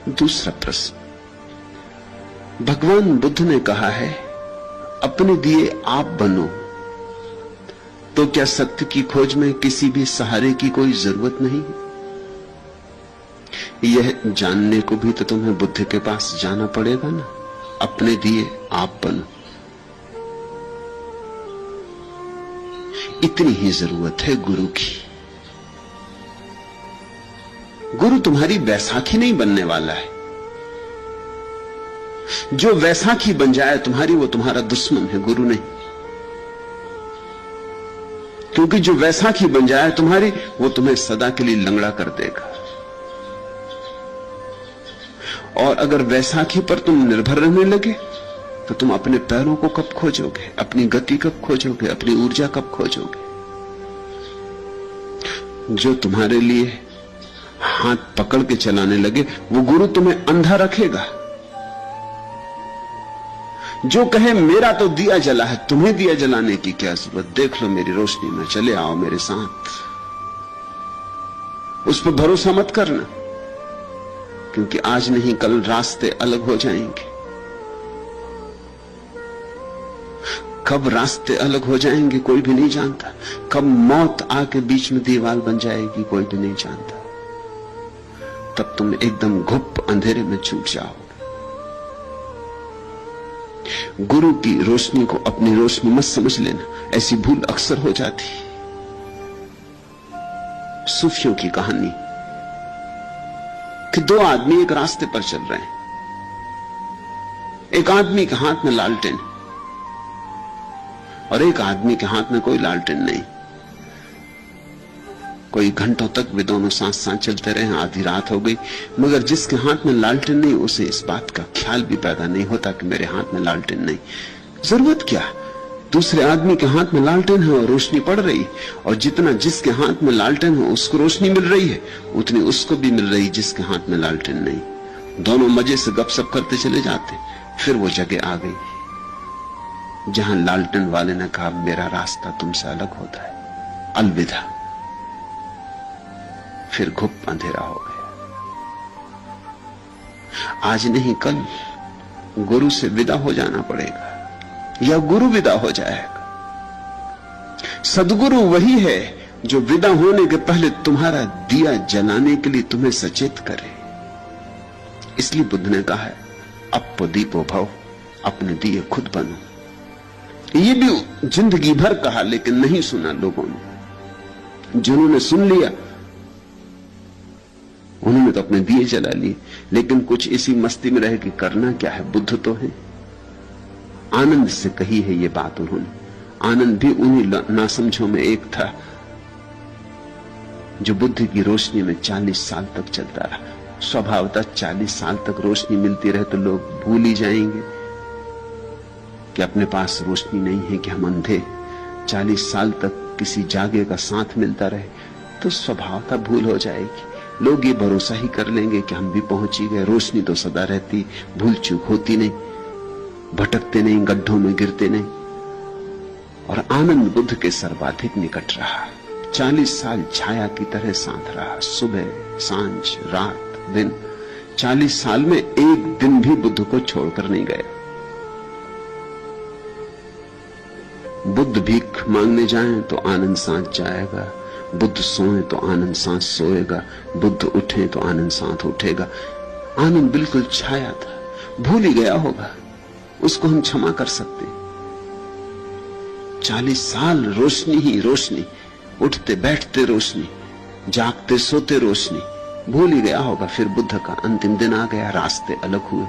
दूसरा प्रश्न, भगवान बुद्ध ने कहा है अपने दिए आप बनो, तो क्या सत्य की खोज में किसी भी सहारे की कोई जरूरत नहीं? यह जानने को भी तो तुम्हें बुद्ध के पास जाना पड़ेगा ना। अपने दिए आप बनो, इतनी ही जरूरत है गुरु की। गुरु तुम्हारी बैसाखी नहीं बनने वाला है। जो वैसाखी बन जाए तुम्हारी, वो तुम्हारा दुश्मन है, गुरु नहीं। क्योंकि जो वैसाखी बन जाए तुम्हारी, वो तुम्हें सदा के लिए लंगड़ा कर देगा। और अगर वैसाखी पर तुम निर्भर रहने लगे तो तुम अपने पैरों को कब खोजोगे, अपनी गति कब खोजोगे, अपनी ऊर्जा कब खोजोगे? जो तुम्हारे लिए हाथ पकड़ के चलाने लगे, वो गुरु तुम्हें अंधा रखेगा। जो कहे मेरा तो दिया जला है, तुम्हें दिया जलाने की क्या जरूरत, देख लो मेरी रोशनी में, चले आओ मेरे साथ, उस पर भरोसा मत करना, क्योंकि आज नहीं कल रास्ते अलग हो जाएंगे। कब रास्ते अलग हो जाएंगे कोई भी नहीं जानता। कब मौत आके बीच में दीवार बन जाएगी कोई भी नहीं जानता। तब तुम एकदम घुप अंधेरे में छूट जाओगे। गुरु की रोशनी को अपनी रोशनी मत समझ लेना, ऐसी भूल अक्सर हो जाती। सूफियों की कहानी कि दो आदमी एक रास्ते पर चल रहे हैं। एक आदमी के हाथ में लालटेन और एक आदमी के हाथ में कोई लालटेन नहीं। कोई घंटों तक वे दोनों साथ साथ चलते रहे। आधी रात हो गई, मगर जिसके हाथ में लालटेन नहीं, उसे इस बात का ख्याल भी पैदा नहीं होता कि मेरे हाथ में लालटेन नहीं। जरूरत क्या, दूसरे आदमी के हाथ में लालटेन है और रोशनी पड़ रही, और जितना जिसके हाथ में लालटेन हो उसको रोशनी मिल रही है, उतनी उसको भी मिल रही जिसके हाथ में लालटेन नहीं। दोनों मजे से गपशप करते चले जाते। फिर वो जगह आ गई जहां लालटेन वाले ने कहा मेरा रास्ता तुमसे अलग होता है, अलविदा। फिर घुप अंधेरा हो गया। आज नहीं कल गुरु से विदा हो जाना पड़ेगा, या गुरु विदा हो जाएगा। सदगुरु वही है जो विदा होने के पहले तुम्हारा दिया जलाने के लिए तुम्हें सचेत करे। इसलिए बुद्ध ने कहा है अपो दीपो भव, अपने दिए खुद बनो। ये भी जिंदगी भर कहा, लेकिन नहीं सुना लोगों ने। जिन्होंने सुन लिया उन्होंने तो अपने दिए जला लिए, लेकिन कुछ इसी मस्ती में रह कि करना क्या है, बुद्ध तो है। आनंद से कही है ये बात उन्होंने। आनंद भी उन्हीं नासमझों में एक था जो बुद्ध की रोशनी में 40 साल तक चलता रहा। स्वभावतः 40 साल तक रोशनी मिलती रहे तो लोग भूल ही जाएंगे कि अपने पास रोशनी नहीं है, कि हम अंधे। 40 साल तक किसी जागे का साथ मिलता रहे तो स्वभावतः भूल हो जाएगी। लोग ये भरोसा ही कर लेंगे कि हम भी पहुंच ही गए। रोशनी तो सदा रहती, भूल चूक होती नहीं, भटकते नहीं, गड्ढों में गिरते नहीं। और आनंद बुद्ध के सर्वाधिक निकट रहा। 40 साल छाया की तरह साथ रहा, सुबह सांझ रात दिन। 40 साल में एक दिन भी बुद्ध को छोड़कर नहीं गया। बुद्ध भीख मांगने जाएं तो आनंद साथ जाएगा, बुद्ध सोए तो आनंद साथ सोएगा, बुद्ध उठे तो आनंद साथ उठेगा। आनंद बिल्कुल छाया था, भूल ही गया होगा, उसको हम क्षमा कर सकते। 40 साल रोशनी ही रोशनी, उठते बैठते रोशनी, जागते सोते रोशनी, भूल ही गया होगा। फिर बुद्ध का अंतिम दिन आ गया, रास्ते अलग हुए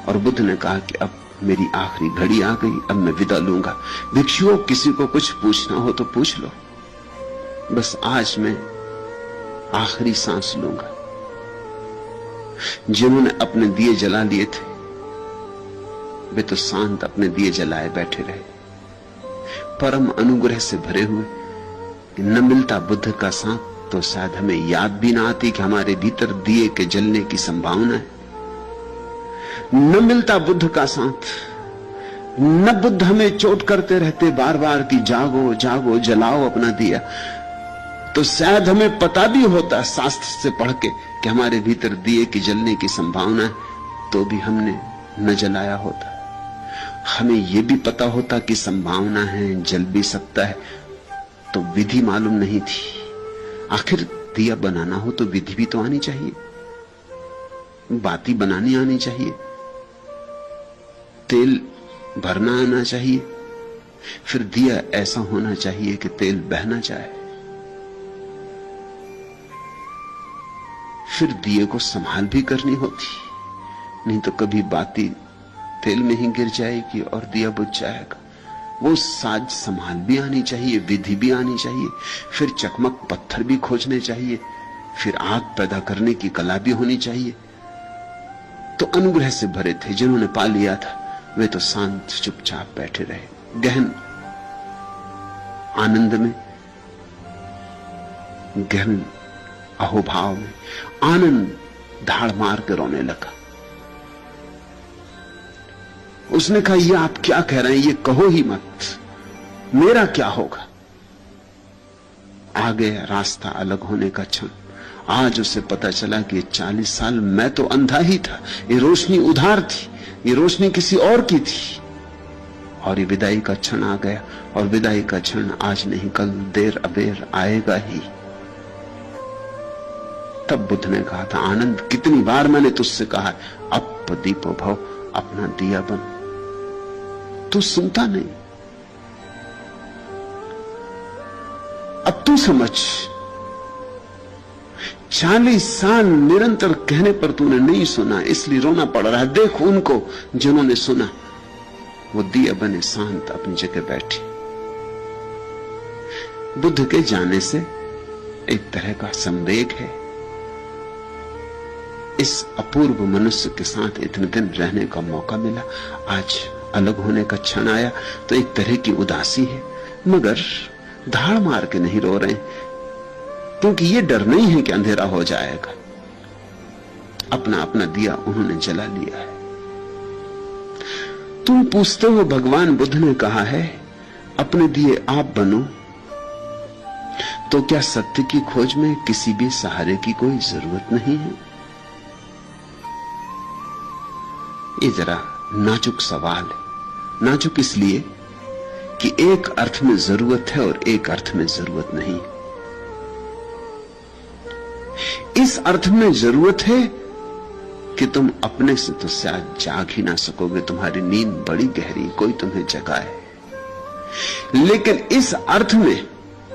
और बुद्ध ने कहा कि अब मेरी आखिरी घड़ी आ गई, अब मैं विदा लूंगा। भिक्षुओं, किसी को कुछ पूछना हो तो पूछ लो, बस आज मैं आखिरी सांस लूंगा। जिन्होंने अपने दिए जला लिए थे वे तो शांत अपने दिए जलाए बैठे रहे, परम अनुग्रह से भरे हुए। न मिलता बुद्ध का साथ तो शायद हमें याद भी ना आती कि हमारे भीतर दिए के जलने की संभावना है। न मिलता बुद्ध का साथ, न बुद्ध हमें चोट करते रहते बार बार कि जागो जागो, जलाओ अपना दिया, तो शायद हमें पता भी होता शास्त्र से पढ़ के कि हमारे भीतर दिए की जलने की संभावना है, तो भी हमने न जलाया होता। हमें यह भी पता होता कि संभावना है, जल भी सकता है, तो विधि मालूम नहीं थी। आखिर दिया बनाना हो तो विधि भी तो आनी चाहिए, बाती बनानी आनी चाहिए, तेल भरना आना चाहिए, फिर दिया ऐसा होना चाहिए कि तेल बहना चाहे, फिर दिए को संभाल भी करनी होती, नहीं तो कभी बाती तेल में ही गिर जाएगी और दिया बुझ जाएगा। वो साज संभाल भी आनी चाहिए, विधि भी आनी चाहिए, फिर चकमक पत्थर भी खोजने चाहिए, फिर आग पैदा करने की कला भी होनी चाहिए। तो अनुग्रह से भरे थे जिन्होंने पा लिया था, वे तो शांत चुपचाप बैठे रहे, गहन आनंद में, गहन अहोभाव में। आनंद धाड़ मार कर रोने लगा। उसने कहा, ये आप क्या कह रहे हैं, ये कहो ही मत, मेरा क्या होगा। आ गया रास्ता अलग होने का क्षण। आज उसे पता चला कि 40 साल मैं तो अंधा ही था, ये रोशनी उधार थी, ये रोशनी किसी और की थी। और ये विदाई का क्षण आ गया, और विदाई का क्षण आज नहीं कल देर अबेर आएगा ही। तब बुद्ध ने कहा था, आनंद कितनी बार मैंने तुझसे कहा, अप दीपो भव, अपना दिया बन। तू सुनता नहीं। अब तू समझ, 40 साल निरंतर कहने पर तूने नहीं सुना, इसलिए रोना पड़ रहा है। देख उनको जिन्होंने सुना, वो दिया बने शांत अपनी जगह बैठी। बुद्ध के जाने से एक तरह का संवेग है। इस अपूर्व मनुष्य के साथ इतने दिन रहने का मौका मिला, आज अलग होने का क्षण आया तो एक तरह की उदासी है, मगर धाड़ मार के नहीं रो रहे, क्योंकि ये डर नहीं है कि अंधेरा हो जाएगा। अपना अपना दिया उन्होंने जला लिया है। तुम पूछते हो, भगवान बुद्ध ने कहा है अपने दिए आप बनो, तो क्या सत्य की खोज में किसी भी सहारे की कोई जरूरत नहीं है? ये जरा नाजुक सवाल है। नाजुक इसलिए कि एक अर्थ में जरूरत है और एक अर्थ में जरूरत नहीं। इस अर्थ में जरूरत है कि तुम अपने से तो शायद जाग ही ना सकोगे, तुम्हारी नींद बड़ी गहरी, कोई तुम्हें जगाए। लेकिन इस अर्थ में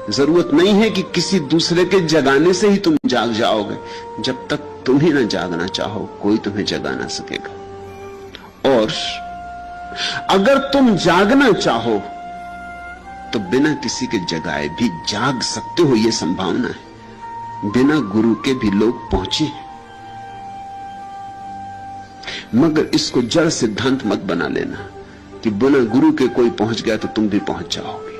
जरूरत नहीं है कि किसी दूसरे के जगाने से ही तुम जाग जाओगे। जब तक तुम ही ना जागना चाहो, कोई तुम्हें जगा ना सकेगा। और अगर तुम जागना चाहो तो बिना किसी के जगाए भी जाग सकते हो, यह संभावना है। बिना गुरु के भी लोग पहुंचे, मगर इसको जड़ सिद्धांत मत बना लेना कि बिना गुरु के कोई पहुंच गया तो तुम भी पहुंच जाओगे।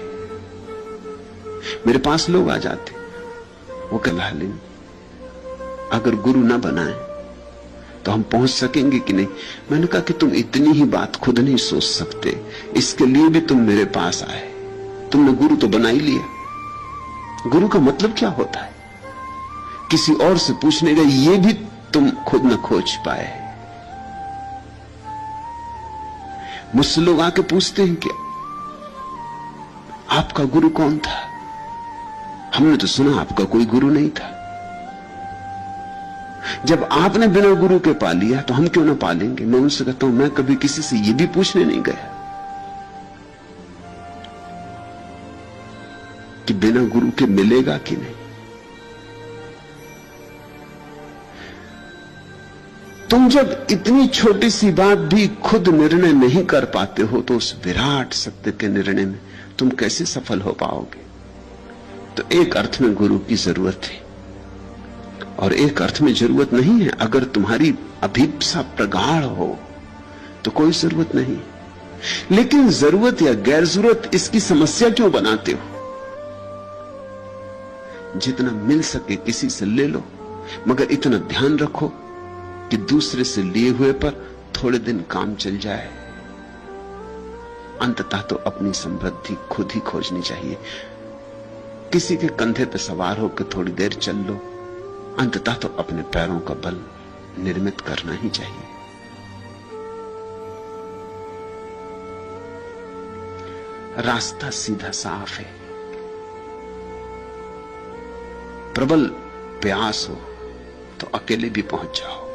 मेरे पास लोग आ जाते, वो कहला लें अगर गुरु ना बनाए तो हम पहुंच सकेंगे कि नहीं। मैंने कहा कि तुम इतनी ही बात खुद नहीं सोच सकते, इसके लिए भी तुम मेरे पास आए। तुमने गुरु तो बना ही लिया। गुरु का मतलब क्या होता है? किसी और से पूछने का, ये भी तुम खुद न खोज पाए। मुझसे लोग आके पूछते हैं कि आपका गुरु कौन था? हमने तो सुना आपका कोई गुरु नहीं था। जब आपने बिना गुरु के पा लिया तो हम क्यों ना पालेंगे? मैं उनसे कहता हूं, मैं कभी किसी से यह भी पूछने नहीं गया कि बिना गुरु के मिलेगा कि नहीं। तुम जब इतनी छोटी सी बात भी खुद निर्णय नहीं कर पाते हो तो उस विराट सत्य के निर्णय में तुम कैसे सफल हो पाओगे? तो एक अर्थ में गुरु की जरूरत है और एक अर्थ में जरूरत नहीं है। अगर तुम्हारी अभिप्सा प्रगाढ़ हो तो कोई जरूरत नहीं। लेकिन जरूरत या गैर जरूरत, इसकी समस्या क्यों बनाते हो? जितना मिल सके किसी से ले लो, मगर इतना ध्यान रखो कि दूसरे से लिए हुए पर थोड़े दिन काम चल जाए। अंततः तो अपनी समृद्धि खुद ही खोजनी चाहिए। किसी के कंधे पे सवार होकर थोड़ी देर चल लो, अंततः तो अपने पैरों का बल निर्मित करना ही चाहिए। रास्ता सीधा साफ है। प्रबल प्यास हो तो अकेले भी पहुंच जाओगे।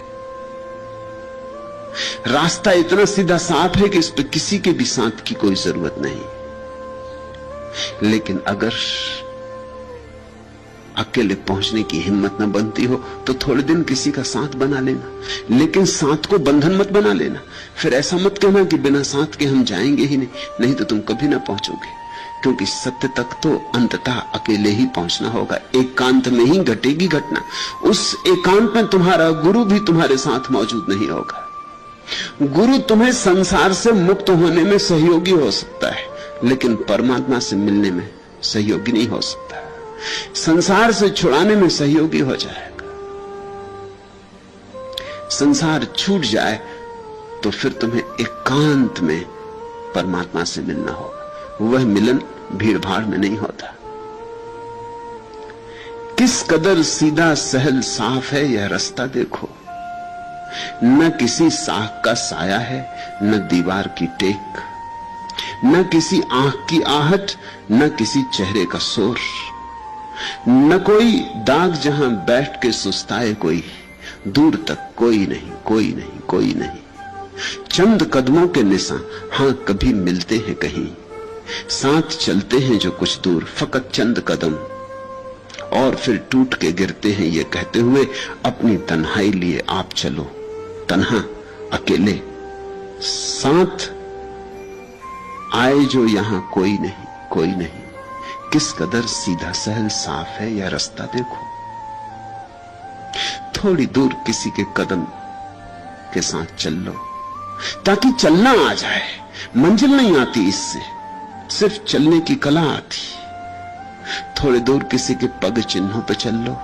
रास्ता इतना सीधा साफ है कि इस पे किसी के भी साथ की कोई जरूरत नहीं। लेकिन अगर अकेले पहुंचने की हिम्मत न बनती हो तो थोड़े दिन किसी का साथ बना लेना, लेकिन साथ को बंधन मत बना लेना। फिर ऐसा मत कहना कि बिना साथ के हम जाएंगे ही नहीं, नहीं तो तुम कभी ना पहुंचोगे। क्योंकि सत्य तक तो अंततः अकेले ही पहुंचना होगा। एकांत में ही घटेगी घटना। उस एकांत में तुम्हारा गुरु भी तुम्हारे साथ मौजूद नहीं होगा। गुरु तुम्हें संसार से मुक्त होने में सहयोगी हो सकता है, लेकिन परमात्मा से मिलने में सहयोगी नहीं हो सकता। संसार से छुड़ाने में सहयोगी हो जाएगा। संसार छूट जाए तो फिर तुम्हें एकांत में परमात्मा से मिलना होगा। वह मिलन भीड़भाड़ में नहीं होता। किस कदर सीधा सहल साफ है यह रास्ता देखो। न किसी साख का साया है, न दीवार की टेक, न किसी आंख की आहट, न किसी चेहरे का शोर, न कोई दाग जहां बैठ के सुस्ताए कोई, दूर तक कोई नहीं, कोई नहीं, कोई नहीं। चंद कदमों के निशान हां कभी मिलते हैं कहीं, साथ चलते हैं जो कुछ दूर, फकत चंद कदम, और फिर टूट के गिरते हैं ये कहते हुए अपनी तन्हाई लिए आप चलो। तन्हा, अकेले, साथ आए जो यहां कोई नहीं, कोई नहीं। किस कदर सीधा सहल साफ है यह रास्ता देखो। थोड़ी दूर किसी के कदम के साथ चल लो ताकि चलना आ जाए। मंजिल नहीं आती इससे, सिर्फ चलने की कला आती। थोड़ी दूर किसी के पग चिन्हों पर चल लो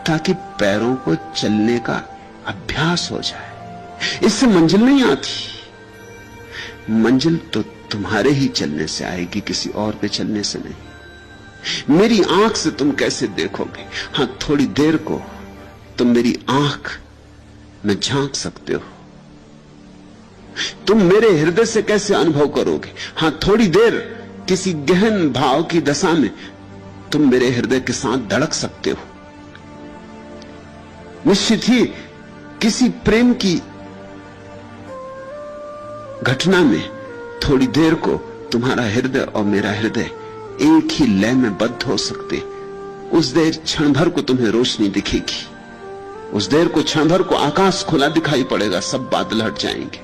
ताकि पैरों को चलने का अभ्यास हो जाए। इससे मंजिल नहीं आती। मंजिल तो तुम्हारे ही चलने से आएगी, किसी और पे चलने से नहीं। मेरी आंख से तुम कैसे देखोगे? हां, थोड़ी देर को तुम मेरी आंख में झांक सकते हो। तुम मेरे हृदय से कैसे अनुभव करोगे? हां, थोड़ी देर किसी गहन भाव की दशा में तुम मेरे हृदय के साथ धड़क सकते हो। निश्चित ही किसी प्रेम की घटना में थोड़ी देर को तुम्हारा हृदय और मेरा हृदय एक ही लय में बद्ध हो सकते। उस देर क्षण भर को तुम्हें रोशनी दिखेगी, उस देर को क्षण भर को आकाश खुला दिखाई पड़ेगा, सब बादल हट जाएंगे।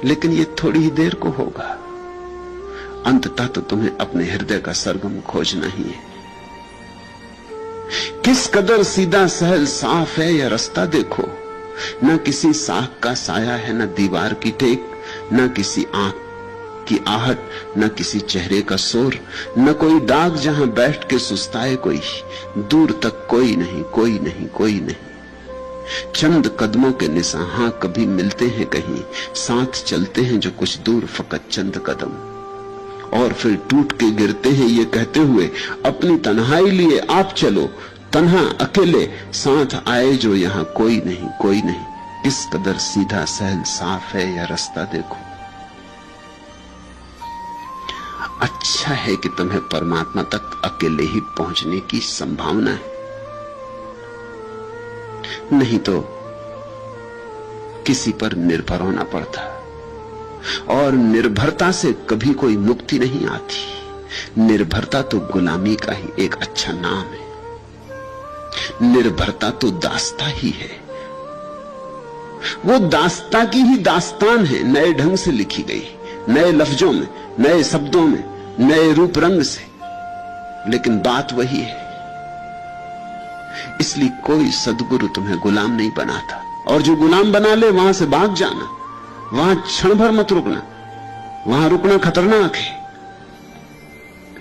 लेकिन ये थोड़ी ही देर को होगा। अंततः तो तुम्हें अपने हृदय का सरगम खोजना ही है। किस कदर सीधा सहल साफ है यह रास्ता देखो। न किसी साख का साया है, न दीवार की टेक, न किसी आंख की आहट, न किसी चेहरे का शोर, न कोई दाग जहां बैठ के सुस्ताए कोई, दूर तक कोई नहीं, कोई नहीं, कोई नहीं। चंद कदमों के निशान हां कभी मिलते हैं कहीं, साथ चलते हैं जो कुछ दूर, फकत चंद कदम, और फिर टूट के गिरते हैं ये कहते हुए अपनी तन्हाई लिए आप चलो। तन्हा, अकेले, साथ आए जो यहां कोई नहीं, कोई नहीं। किस कदर सीधा सहल साफ है यह रास्ता देखो। अच्छा है कि तुम्हें परमात्मा तक अकेले ही पहुंचने की संभावना है, नहीं तो किसी पर निर्भर होना पड़ता, और निर्भरता से कभी कोई मुक्ति नहीं आती। निर्भरता तो गुलामी का ही एक अच्छा नाम है। निर्भरता तो दास्ता ही है। वो दास्ता की ही दास्तान है, नए ढंग से लिखी गई, नए लफ्जों में, नए शब्दों में, नए रूप रंग से, लेकिन बात वही है। इसलिए कोई सद्गुरु तुम्हें गुलाम नहीं बनाता, और जो गुलाम बना ले वहां से भाग जाना, वहां क्षण भर मत रुकना, वहां रुकना खतरनाक है।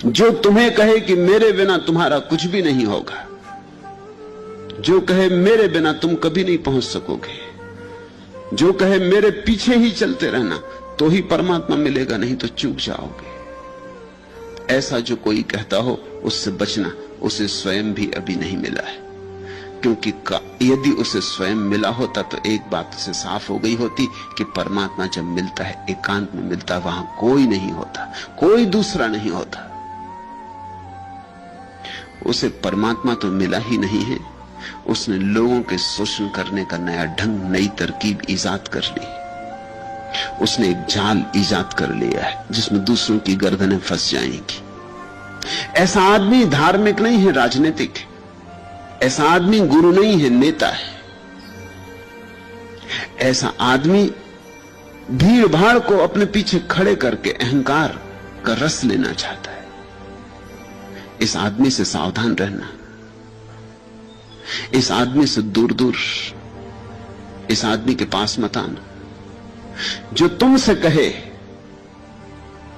जो तुम्हें कहे कि मेरे बिना तुम्हारा कुछ भी नहीं होगा, जो कहे मेरे बिना तुम कभी नहीं पहुंच सकोगे, जो कहे मेरे पीछे ही चलते रहना, तो ही परमात्मा मिलेगा, नहीं तो चूक जाओगे। ऐसा जो कोई कहता हो उससे बचना, उसे स्वयं भी अभी नहीं मिला है। क्योंकि यदि उसे स्वयं मिला होता तो एक बात उसे साफ हो गई होती कि परमात्मा जब मिलता है, एकांत में मिलता, वहां कोई नहीं होता, कोई दूसरा नहीं होता। उसे परमात्मा तो मिला ही नहीं है, उसने लोगों के शोषण करने का नया ढंग, नई तरकीब ईजाद कर ली। उसने एक जाल ईजाद कर लिया है जिसमें दूसरों की गर्दनें फंस जाएंगी। ऐसा आदमी धार्मिक नहीं है, राजनीतिक है। ऐसा आदमी गुरु नहीं है, नेता है। ऐसा आदमी भीड़ भाड़ को अपने पीछे खड़े करके अहंकार का रस लेना चाहता है। इस आदमी से सावधान रहना, इस आदमी से दूर दूर, इस आदमी के पास मत आना जो तुमसे कहे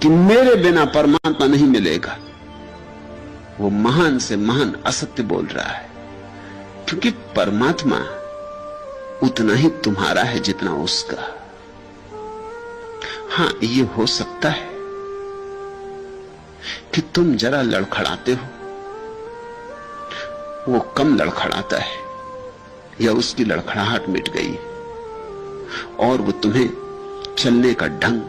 कि मेरे बिना परमात्मा नहीं मिलेगा। वो महान से महान असत्य बोल रहा है, क्योंकि परमात्मा उतना ही तुम्हारा है जितना उसका। हां, ये हो सकता है कि तुम जरा लड़खड़ाते हो, वो कम लड़खड़ाता है, या उसकी लड़खड़ाहट मिट गई और वो तुम्हें चलने का ढंग,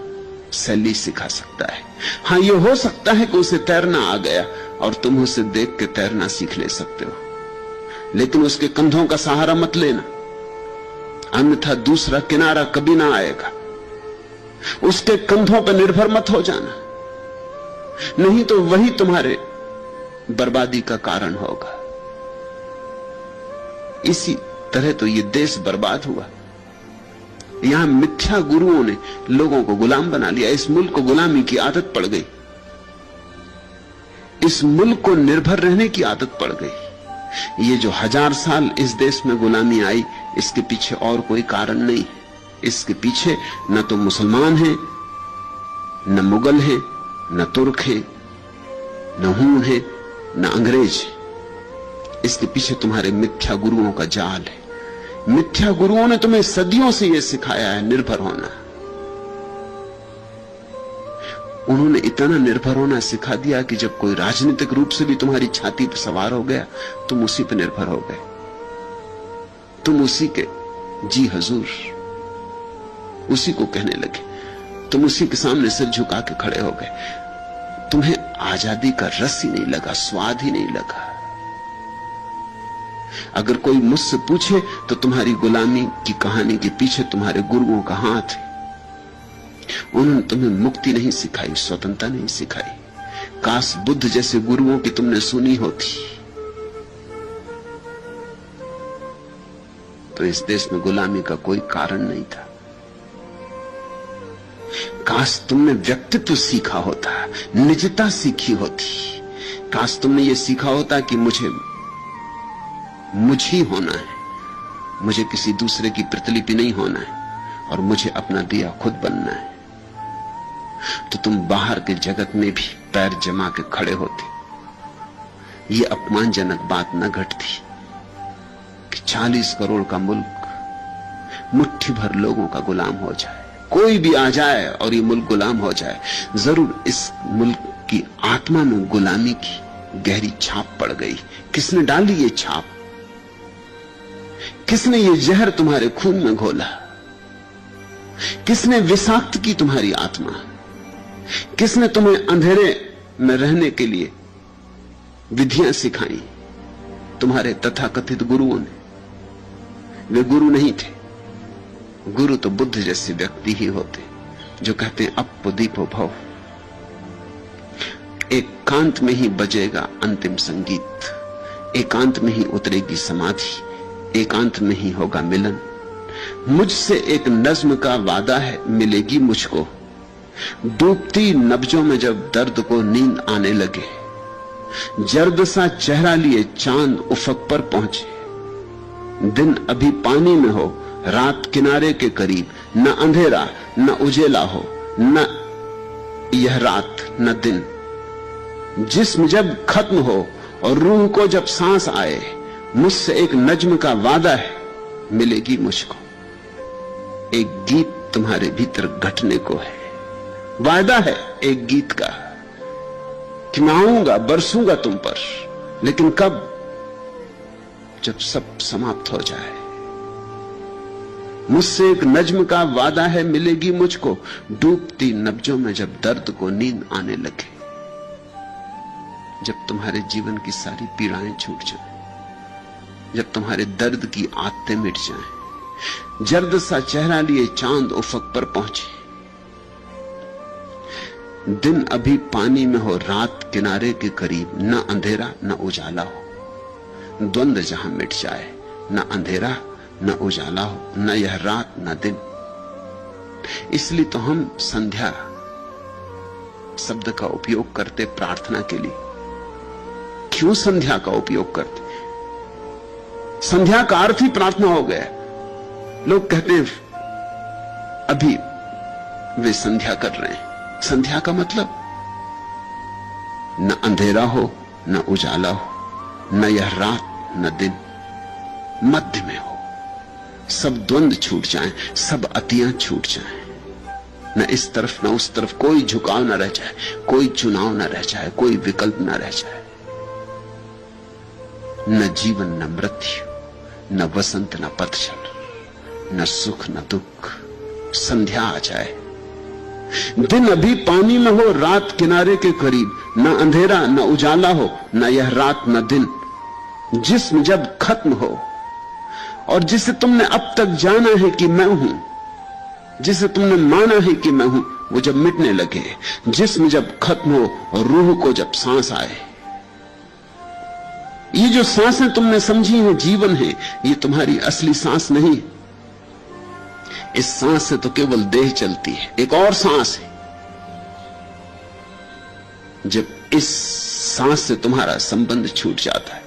शैली सिखा सकता है। हां, ये हो सकता है कि उसे तैरना आ गया और तुम उसे देख के तैरना सीख ले सकते हो, लेकिन उसके कंधों का सहारा मत लेना, अन्यथा दूसरा किनारा कभी ना आएगा। उसके कंधों पर निर्भर मत हो जाना, नहीं तो वही तुम्हारे बर्बादी का कारण होगा। इसी तरह तो ये देश बर्बाद हुआ। यहां मिथ्या गुरुओं ने लोगों को गुलाम बना लिया। इस मुल्क को गुलामी की आदत पड़ गई, इस मुल्क को निर्भर रहने की आदत पड़ गई। ये जो 1000 साल इस देश में गुलामी आई, इसके पीछे और कोई कारण नहीं। इसके पीछे न तो मुसलमान हैं, न मुगल हैं, न तुर्क हैं, न हूण हैं, न अंग्रेज। इसके पीछे तुम्हारे मिथ्या गुरुओं का जाल है। मिथ्या गुरुओं ने तुम्हें सदियों से यह सिखाया है निर्भर होना। उन्होंने इतना निर्भर होना सिखा दिया कि जब कोई राजनीतिक रूप से भी तुम्हारी छाती पर सवार हो गया, तुम उसी पर निर्भर हो गए। तुम उसी के जी हजूर, उसी को कहने लगे। तुम उसी के सामने सिर झुका के खड़े हो गए। तुम्हें आजादी का रस ही नहीं लगा, स्वाद ही नहीं लगा। अगर कोई मुझसे पूछे तो तुम्हारी गुलामी की कहानी के पीछे तुम्हारे गुरुओं का हाथ है। उन्होंने तुम्हें मुक्ति नहीं सिखाई, स्वतंत्रता नहीं सिखाई। काश बुद्ध जैसे गुरुओं की तुमने सुनी होती तो इस देश में गुलामी का कोई कारण नहीं था। काश तुमने व्यक्तित्व सीखा होता, निजता सीखी होती। काश तुमने ये सीखा होता कि मुझे मुझ ही होना है, मुझे किसी दूसरे की प्रतिलिपि नहीं होना है और मुझे अपना दिया खुद बनना है, तो तुम बाहर के जगत में भी पैर जमा के खड़े होते। ये अपमानजनक बात न घटती कि 40 करोड़ का मुल्क मुट्ठी भर लोगों का गुलाम हो जाए। कोई भी आ जाए और ये मुल्क गुलाम हो जाए। जरूर इस मुल्क की आत्मा में गुलामी की गहरी छाप पड़ गई। किसने डाली ये छाप? किसने ये जहर तुम्हारे खून में घोला? किसने विषाक्त की तुम्हारी आत्मा? किसने तुम्हें अंधेरे में रहने के लिए विधियां सिखाई? तुम्हारे तथाकथित गुरुओं ने। वे गुरु नहीं थे। गुरु तो बुद्ध जैसे व्यक्ति ही होते जो कहते हैं अपो दीपो भव। एकांत में ही बजेगा अंतिम संगीत, एकांत में ही उतरेगी समाधि, एकांत में ही होगा मिलन। मुझसे एक नज्म का वादा है, मिलेगी मुझको। डूबती नब्जों में जब दर्द को नींद आने लगे, जर्द सा चेहरा लिए चांद उफक पर पहुंचे। दिन अभी पानी में हो, रात किनारे के करीब, न अंधेरा न उजेला हो, न यह रात न दिन। जिस्म जब खत्म हो और रूह को जब सांस आए, मुझसे एक नज्म का वादा है, मिलेगी मुझको। एक गीत तुम्हारे भीतर घटने को है, वादा है एक गीत का। कि मैं आऊंगा, बरसूंगा तुम पर, लेकिन कब? जब सब समाप्त हो जाए। मुझसे एक नज्म का वादा है, मिलेगी मुझको डूबती नब्जों में जब दर्द को नींद आने लगे। जब तुम्हारे जीवन की सारी पीड़ाएं छूट जाएं, जब तुम्हारे दर्द की आदतें मिट जाएं, जर्द सा चेहरा लिए चांद उफक पर पहुंचे। दिन अभी पानी में हो, रात किनारे के करीब, न अंधेरा न उजाला हो। द्वंद्व जहां मिट जाए, न अंधेरा न उजाला हो, न यह रात न दिन। इसलिए तो हम संध्या शब्द का उपयोग करते प्रार्थना के लिए। क्यों संध्या का उपयोग करते? संध्या का अर्थ ही प्रार्थना हो गया। लोग कहते हैं अभी वे संध्या कर रहे हैं। संध्या का मतलब न अंधेरा हो न उजाला हो, न यह रात न दिन, मध्य में हो। सब द्वंद्व छूट जाएं, सब अतियां छूट जाएं, न इस तरफ न उस तरफ कोई झुकाव न रह जाए, कोई चुनाव न रह जाए, कोई विकल्प न रह जाए। न जीवन न मृत्यु, न वसंत न पतझड़, न सुख न दुख। संध्या आ जाए। दिन अभी पानी में हो, रात किनारे के करीब, न अंधेरा न उजाला हो, न यह रात न दिन। जिस्म जब खत्म हो और जिसे तुमने अब तक जाना है कि मैं हूं, जिसे तुमने माना है कि मैं हूं, वो जब मिटने लगे, जिस्म जब खत्म हो और रूह को जब सांस आए। ये जो सांसें तुमने समझी हैं जीवन है, ये तुम्हारी असली सांस नहीं। इस सांस से तो केवल देह चलती है, एक और सांस है। जब इस सांस से तुम्हारा संबंध छूट जाता है,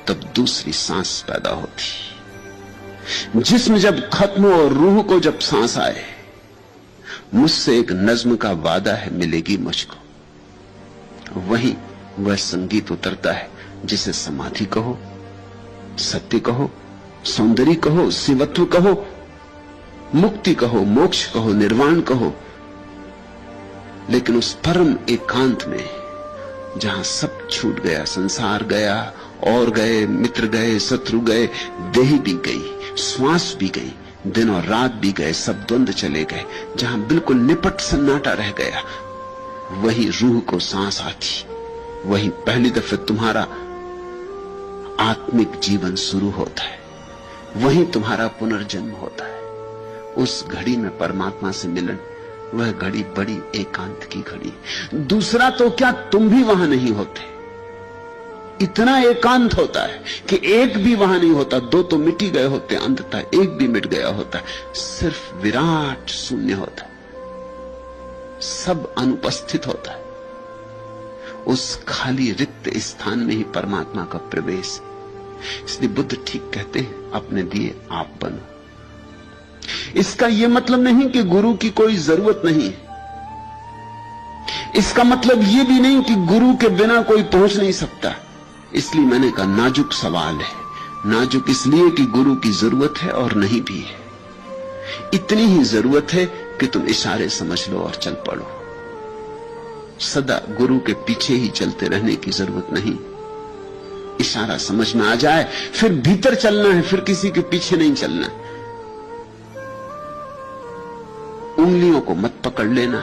तब दूसरी सांस पैदा होती। जिस्म जब खत्म हो और रूह को जब सांस आए, मुझसे एक नज्म का वादा है, मिलेगी मुझको। वहीं वह संगीत उतरता है जिसे समाधि कहो, सत्य कहो, सौंदर्य कहो, शिवत्व कहो, मुक्ति कहो, मोक्ष कहो, निर्वाण कहो। लेकिन उस परम एकांत में जहां सब छूट गया, संसार गया, और गए, मित्र गए, शत्रु गए, देह भी गई, श्वास भी गई, दिन और रात भी गए, सब द्वंद्व चले गए, जहां बिल्कुल निपट सन्नाटा रह गया, वही रूह को सांस आती, वही पहली दफे तुम्हारा आत्मिक जीवन शुरू होता है, वही तुम्हारा पुनर्जन्म होता है। उस घड़ी में परमात्मा से मिलन, वह घड़ी बड़ी एकांत की घड़ी। दूसरा तो क्या, तुम भी वहां नहीं होते। इतना एकांत होता है कि एक भी वहां नहीं होता। दो तो मिट ही गए होते, अंततः एक भी मिट गया होता, सिर्फ विराट शून्य होता, सब अनुपस्थित होता है। उस खाली रिक्त स्थान में ही परमात्मा का प्रवेश। इसलिए बुद्ध ठीक कहते हैं, अपने दिए आप बनो। इसका यह मतलब नहीं कि गुरु की कोई जरूरत नहीं है। इसका मतलब यह भी नहीं कि गुरु के बिना कोई पहुंच नहीं सकता। इसलिए मैंने कहा नाजुक सवाल है। नाजुक इसलिए कि गुरु की जरूरत है और नहीं भी है। इतनी ही जरूरत है कि तुम इशारे समझ लो और चल पड़ो। सदा गुरु के पीछे ही चलते रहने की जरूरत नहीं। इशारा समझ में आ जाए, फिर भीतर चलना है, फिर किसी के पीछे नहीं चलना। उंगलियों को मत पकड़ लेना।